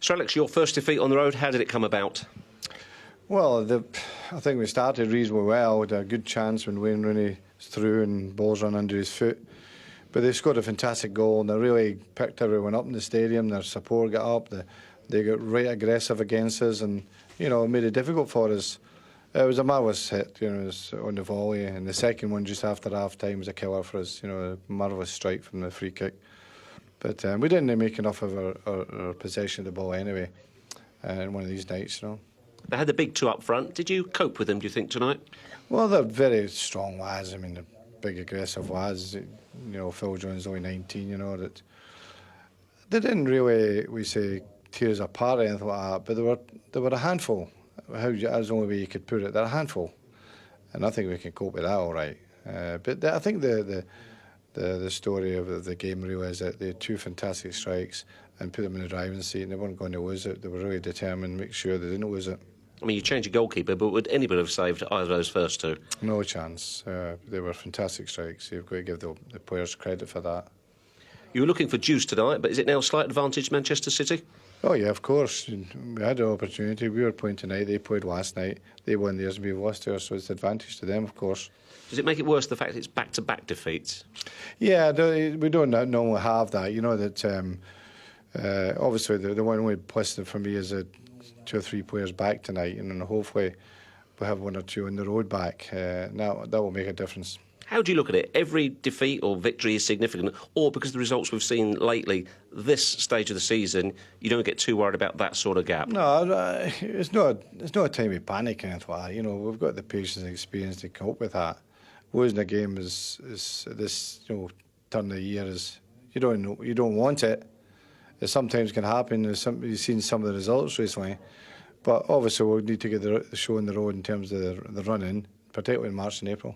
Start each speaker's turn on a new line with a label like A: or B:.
A: Sir Alex, your first defeat on the road, how did it come about?
B: Well, I think we started reasonably well. We had a good chance when Wayne Rooney threw and balls run under his foot. But they scored a fantastic goal and they really picked everyone up in the stadium. Their support got up. They got right aggressive against us and, you know, it made it difficult for us. It was a marvellous hit, you know, it was on the volley. And the second one just after half-time was a killer for us, you know, a marvellous strike from the free kick. But we didn't make enough of our possession of the ball anyway in one of these nights, you know.
A: They had the big two up front. Did you cope with them, do you think, tonight?
B: Well, they're very strong lads. I mean, they're big, aggressive lads. You know, Phil Jones only 19, you know. That they didn't really, we say, tear us apart or anything like that, but they were a handful. That's the only way you could put it. They're a handful. And I think we can cope with that all right. But I think the story of the game really is that they had two fantastic strikes and put them in the driving seat and they weren't going to lose it. They were really determined to make sure they didn't lose it.
A: I mean, you changed your goalkeeper, but would anybody have saved either of those first two?
B: No chance. They were fantastic strikes. You've got to give the players credit for that.
A: You were looking for juice tonight, but is it now a slight advantage Manchester City?
B: Oh, yeah, of course. We had the opportunity. We were playing tonight. They played last night. They won theirs and we've lost theirs, so it's an advantage to them, of course.
A: Does it make it worse, the fact it's back-to-back defeats?
B: Yeah, we don't normally have that. You know that obviously the one only plus for me is that 2 or 3 players back tonight, and then hopefully we'll have 1 or 2 on the road back. Now that will make a difference.
A: How do you look at it? Every defeat or victory is significant, or because of the results we've seen lately, this stage of the season, you don't get too worried about that sort of gap?
B: No, it's not a time of panic or anything like that. You know, we've got the patience and experience to cope with that. Losing a game is this, you know, turn of the year is you don't want it. It sometimes can happen. You've seen some of the results recently, but obviously we'll need to get the show on the road in terms of the run-in, particularly in March and April.